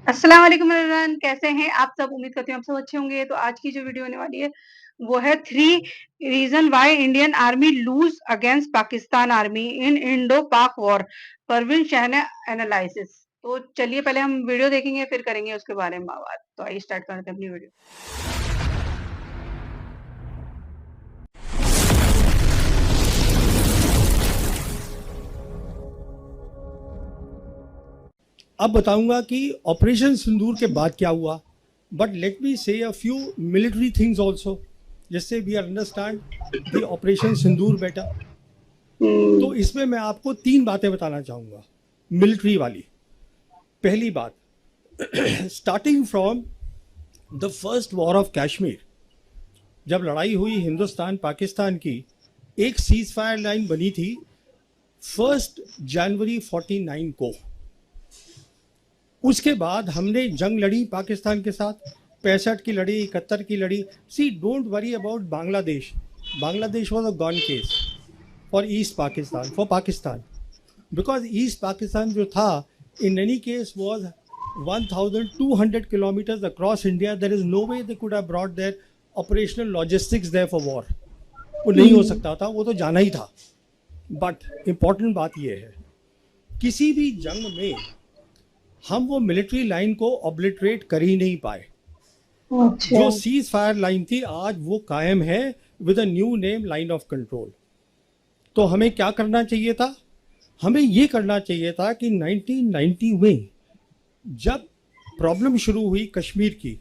अस्सलाम वालेकुम एवरीवन, कैसे हैं आप सब? उम्मीद करती हूँ आप सब अच्छे होंगे। तो आज की जो वीडियो होने वाली है, वो है 3 reason why Indian army lose against Pakistan army in Indo Pak war. Parveen Shah ने एनालिसिस। तो चलिए पहले हम वीडियो देखेंगे, फिर करेंगे उसके बारे में बात। तो आइए स्टार्ट करते हैं अपनी वीडियो। अब बताऊंगा कि ऑपरेशन सिंदूर के बाद क्या हुआ, but let me say a few military things also, जिससे we understand the operation Sindoor better. तो इसमें मैं आपको 3 बातें बताना चाहूँगा मिलिट्री वाली। पहली बात, starting from the first war of Kashmir, जब लड़ाई हुई हिंदुस्तान पाकिस्तान की, एक सीज फायर लाइन बनी थी 1 जनवरी 49 को। उसके बाद हमने जंग लड़ी पाकिस्तान के साथ, 65 की लड़ी, 71 की लड़ी। See don't worry about Bangladesh, Bangladesh was a gone case for East Pakistan, for Pakistan, because East Pakistan जो था in any case was 1200 kilometres across India. There is no way they could have brought their operational logistics there for war. वो नहीं हो सकता था, वो तो जाना ही था। बट इम्पॉर्टेंट बात यह है, किसी भी जंग में हम वो मिलिट्री लाइन को ऑब्लिटरेट कर ही नहीं पाए। अच्छा। जो सीज फायर लाइन थी आज वो कायम है with a new name, line of control. तो हमें क्या करना चाहिए था? हमें ये करना चाहिए था कि 1990 में जब प्रॉब्लम शुरू हुई कश्मीर की,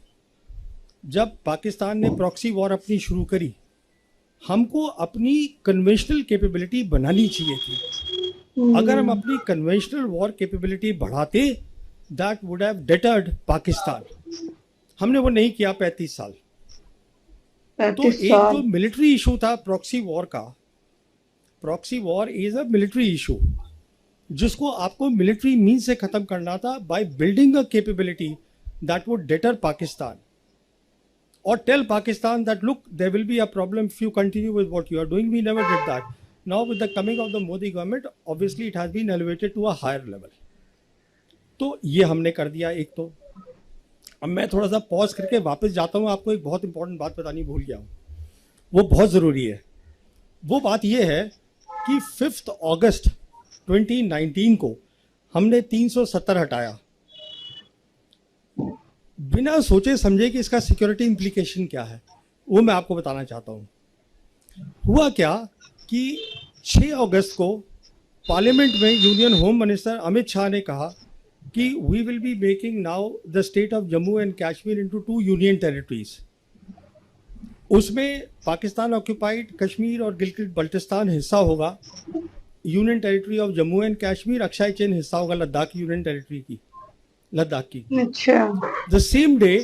जब पाकिस्तान ने प्रॉक्सी वॉर अपनी शुरू करी, हमको अपनी कन्वेंशनल कैपेबिलिटी बनानी चाहिए थी। अगर हम अपनी कन्वेंशनल वॉर कैपेबिलिटी बढ़ाते, that would have deterred Pakistan. हमने वो नहीं किया 35 साल। तो 35 एक साल। जो मिलिट्री इशू था प्रॉक्सी वॉर का, proxy war is a military issue, जिसको आपको मिलिट्री मीन से खत्म करना था by building a capability that would deter Pakistan और tell Pakistan that look there will be a problem if you continue with what you are doing. We never did that. Now with the coming of the Modi government, obviously it has been elevated to a higher level. तो ये हमने कर दिया एक। तो अब मैं थोड़ा सा पॉज करके वापस जाता हूँ, आपको एक बहुत इंपॉर्टेंट बात बतानी भूल गया हूँ, वो बहुत ज़रूरी है। वो बात ये है कि 5 अगस्त 2019 को हमने 370 हटाया, बिना सोचे समझे कि इसका सिक्योरिटी इम्प्लीकेशन क्या है, वो मैं आपको बताना चाहता हूँ। हुआ क्या कि 6 अगस्त को पार्लियामेंट में union home minister Amit Shah ने कहा कि we will be making now the state of Jammu and Kashmir into 2 union territories. उसमें पाकिस्तान ऑक्यूपाइड कश्मीर और गिलगित बल्टिस्तान हिस्सा होगा, union territory of Jammu and Kashmir, Aksai Chin हिस्सा होगा लद्दाख यूनियन टेरिटरी की, लद्दाख की। अच्छा। The same day,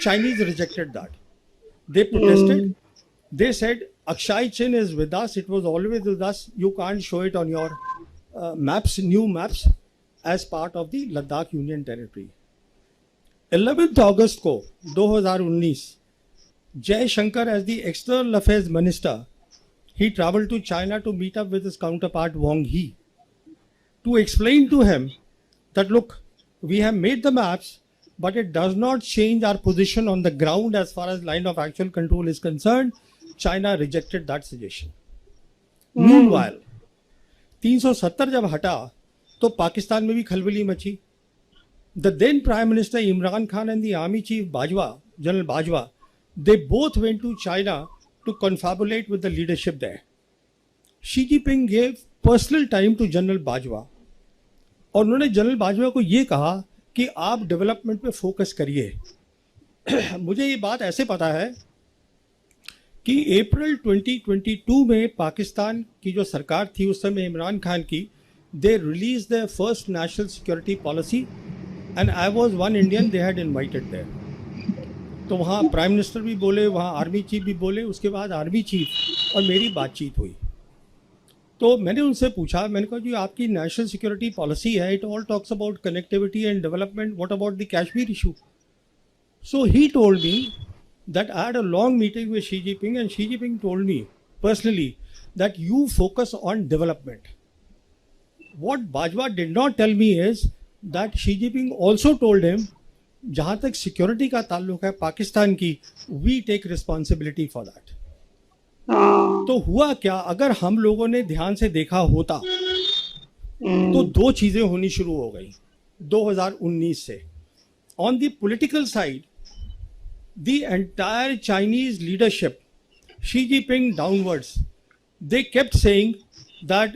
Chinese rejected that. They protested. They said, Akshay Chin is with us. It was always with us. You can't show it on your maps, new maps, as part of the Ladakh Union Territory. 11th August को 2019, Jaishankar as the External Affairs Minister, he traveled to China to meet up with his counterpart Wang Yi to explain to him that look, we have made the maps, but it does not change our position on the ground as far as line of actual control is concerned. China rejected that suggestion. Meanwhile, 370 जब हटा तो पाकिस्तान में भी खलबली मची। The then Prime Minister Imran Khan and the Army Chief Bajwa, General Bajwa, they both went to China to confabulate with the leadership there. Xi Jinping gave personal time to General Bajwa और उन्होंने general Bajwa को ये कहा कि आप development पे focus करिए। मुझे ये बात ऐसे पता है कि अप्रैल 2022 में पाकिस्तान की जो सरकार थी उस समय इमरान खान की, they release the first national security policy and I was one Indian they had invited there. तो वहाँ प्राइम मिनिस्टर भी बोले, वहाँ आर्मी चीफ भी बोले, उसके बाद आर्मी चीफ और मेरी बातचीत हुई। तो मैंने उनसे पूछा, मैंने कहा जी आपकी नेशनल सिक्योरिटी पॉलिसी है, it all talks about connectivity and development, what about the Kashmir issue? So he told me that I had a long meeting with Xi Jinping and Xi Jinping told me personally that you focus on development. What Bajwa did not tell me is that Xi Jinping also told him जहां तक security का ताल्लुक है पाकिस्तान की, we take responsibility for that. तो हुआ क्या, अगर हम लोगों ने ध्यान से देखा होता तो दो चीजें होनी शुरू हो गई 2019 से। On the political side, the entire Chinese leadership, Xi Jinping downwards, they kept saying that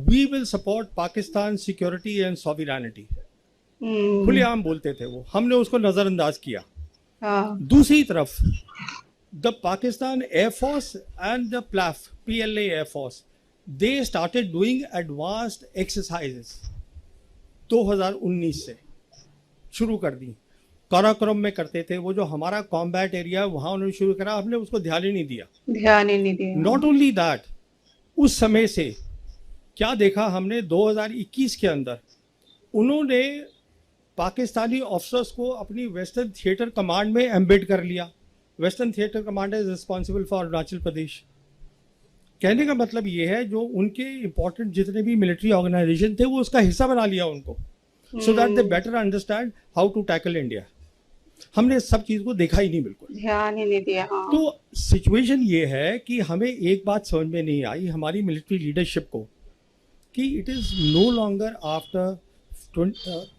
we will support Pakistan's security and sovereignty. खुलेआम बोलते थे वो, हमने उसको नजरअंदाज किया। दूसरी तरफ the Pakistan air force and the PLAF PLA air force, they started doing advanced exercises 2019 से शुरू कर दी। काराकोरम में करते थे, वो जो हमारा कॉम्बैट एरिया है वहां उन्होंने शुरू करा, हमने उसको ध्यान ही नहीं दिया। नॉट ओनली दैट, उस समय से क्या देखा हमने 2021 के अंदर उन्होंने पाकिस्तानी ऑफिसर्स को अपनी वेस्टर्न थिएटर कमांड में एम्बेड कर लिया। Western theatre command is responsible for Arunachal Pradesh. कहने का मतलब ये है जो उनके इंपॉर्टेंट जितने भी मिलिट्री ऑर्गेनाइजेशन थे वो उसका हिस्सा बना लिया उनको, so that they better understand how to tackle India. हमने सब चीज को देखा ही नहीं, बिल्कुल ध्यान ही नहीं दिया। तो सिचुएशन ये है कि हमें एक बात समझ में नहीं आई हमारी मिलिट्री लीडरशिप को कि it is no longer after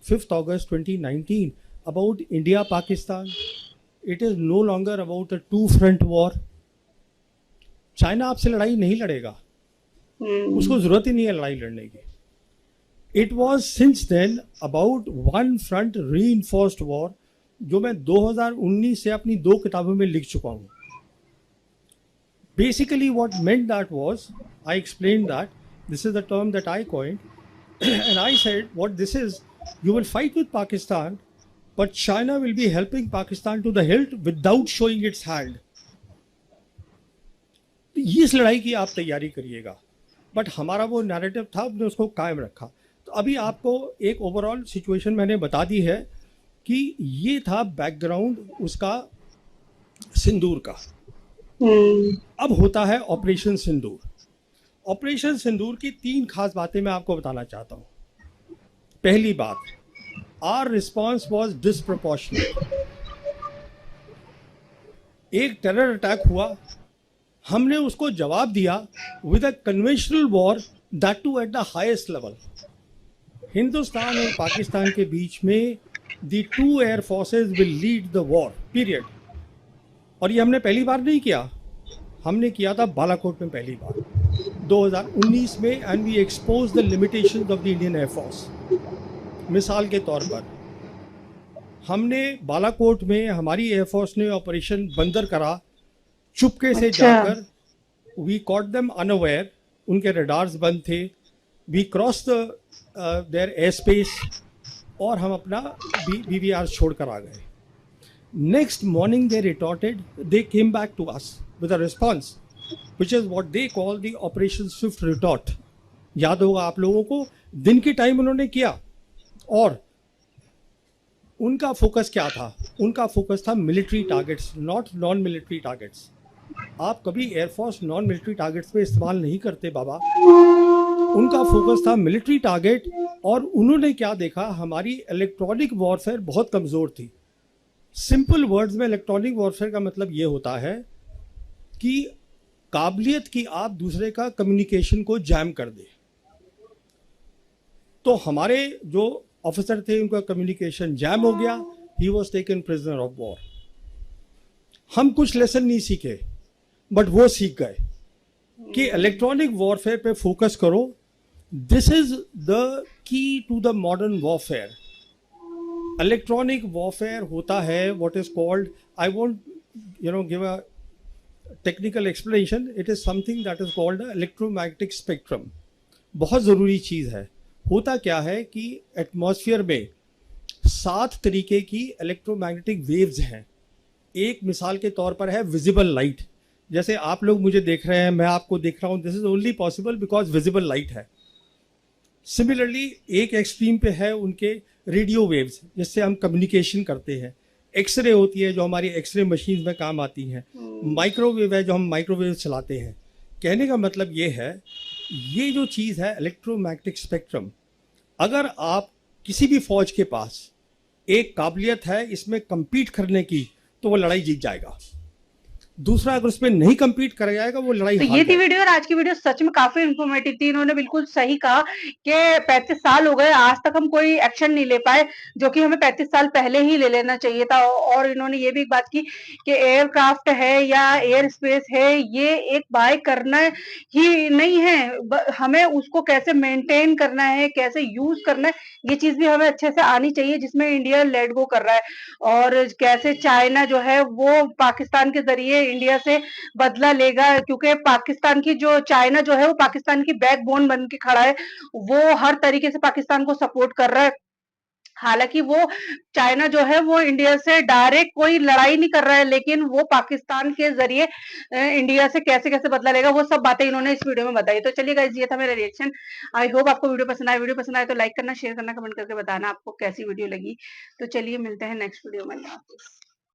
5th August 2019 अबाउट India Pakistan, it is no longer about a two front war. China आपसे लड़ाई नहीं लड़ेगा, उसको जरूरत ही नहीं है लड़ाई लड़ने की। It was since then about one front reinforced war, जो मैं 2019 से अपनी 2 किताबों में लिख चुका हूं। Basically what meant that was, I explain that this is the term that I coined and I said what this is, you will fight with Pakistan but China will be helping Pakistan to the hilt without showing its hand. इस लड़ाई की आप तैयारी करिएगा, but हमारा वो narrative था, हमने उसको कायम रखा। तो अभी आपको एक ओवरऑल सिचुएशन मैंने बता दी है कि ये था बैकग्राउंड उसका सिंदूर का। अब होता है ऑपरेशन सिंदूर। ऑपरेशन सिंदूर की 3 खास बातें मैं आपको बताना चाहता हूं। पहली बात, आवर रिस्पॉन्स वाज डिस्प्रोपोर्शनेट। एक टेरर अटैक हुआ, हमने उसको जवाब दिया with a conventional war, that too at the highest level. Hindustan और पाकिस्तान के बीच में the two air forces will lead the war period। और ये हमने पहली बार नहीं किया, हमने किया था बालाकोट में पहली बार 2019 में, and we expose the limitations of the Indian air force. मिसाल के तौर पर हमने बालाकोट में हमारी एयरफोर्स ने ऑपरेशन बंदर करा, चुपके से जाकर वी कॉट देम अनअवेयर, उनके रडार्स बंद थे, we cross their air space और हम अपना BVR छोड़कर आ गए। Next morning they retorted, they came back to us with a response which is what they call the operation swift retort. याद होगा आप लोगों को, दिन के टाइम उन्होंने किया। और उनका फोकस क्या था? उनका फोकस था military targets, not non military targets. आप कभी एयरफोर्स नॉन मिलिट्री टारगेट्स पे इस्तेमाल नहीं करते बाबा। उनका फोकस था मिलिट्री टारगेट। और उन्होंने क्या देखा, हमारी इलेक्ट्रॉनिक वॉरफेयर बहुत कमज़ोर थी। सिंपल वर्ड्स में इलेक्ट्रॉनिक वॉरफेयर का मतलब ये होता है कि काबिलियत की आप दूसरे का कम्युनिकेशन को जैम कर दे। तो हमारे जो ऑफिसर थे उनका कम्युनिकेशन जैम हो गया, he was taken prisoner of war. हम कुछ लेसन नहीं सीखे, बट वो सीख गए कि इलेक्ट्रॉनिक वॉरफेयर पे फोकस करो। This is the key to the modern warfare. Electronic warfare होता है what is called, I won't give a technical explanation, it is something that is called electromagnetic spectrum. बहुत ज़रूरी चीज़ है। होता क्या है कि एटमॉस्फेयर में 7 तरीके की इलेक्ट्रोमैग्नेटिक वेव्स हैं। एक मिसाल के तौर पर है विजिबल लाइट। जैसे आप लोग मुझे देख रहे हैं, मैं आपको देख रहा हूं, this is only possible because visible light है। सिमिलरली एक एक्सट्रीम पे है उनके रेडियो वेव्स, जिससे हम कम्युनिकेशन करते हैं। एक्सरे होती है जो हमारी एक्सरे मशीन में काम आती हैं। माइक्रोवेव है जो हम माइक्रोवेव चलाते हैं। कहने का मतलब ये है, ये जो चीज़ है इलेक्ट्रोमैग्नेटिक स्पेक्ट्रम, अगर आप किसी भी फौज के पास एक काबिलियत है इसमें compete करने की, तो वो लड़ाई जीत जाएगा। दूसरा, अगर उसमें नहीं compete कर जाएगा, वो लड़ाई तो हार ये थी जाएगा। वीडियो और आज की वीडियो सच में काफ़ी इन्फॉर्मेटिव थी। इन्होंने बिल्कुल सही कहा कि 35 साल हो गए, आज तक हम कोई एक्शन नहीं ले पाए, जो कि हमें 35 साल पहले ही ले लेना चाहिए था। और इन्होंने ये भी एक बात की कि एयरक्राफ्ट है या एयर स्पेस है, ये एक बाय करना ही नहीं है, हमें उसको कैसे मेंटेन करना है, कैसे यूज करना है, ये चीज़ भी हमें अच्छे से आनी चाहिए, जिसमें इंडिया लेट गो कर रहा है। और कैसे चाइना जो है वो पाकिस्तान के ज़रिए इंडिया से बदला लेगा, क्योंकि पाकिस्तान की जो चाइना जो है वो पाकिस्तान की बैकबोन बन के खड़ा है, वो हर तरीके से पाकिस्तान को सपोर्ट कर रहा है। हालांकि वो चाइना जो है वो इंडिया से डायरेक्ट कोई लड़ाई नहीं कर रहा है, लेकिन वो पाकिस्तान के जरिए इंडिया से कैसे कैसे बदला लेगा, वो सब बातें इन्होंने इस वीडियो में बताई। तो चलिए गाइस, ये था मेरा रिएक्शन। आई होप आपको वीडियो पसंद आए। वीडियो पसंद आए तो लाइक करना, शेयर करना, कमेंट करके बताना आपको कैसी वीडियो लगी। तो चलिए मिलते हैं नेक्स्ट वीडियो में।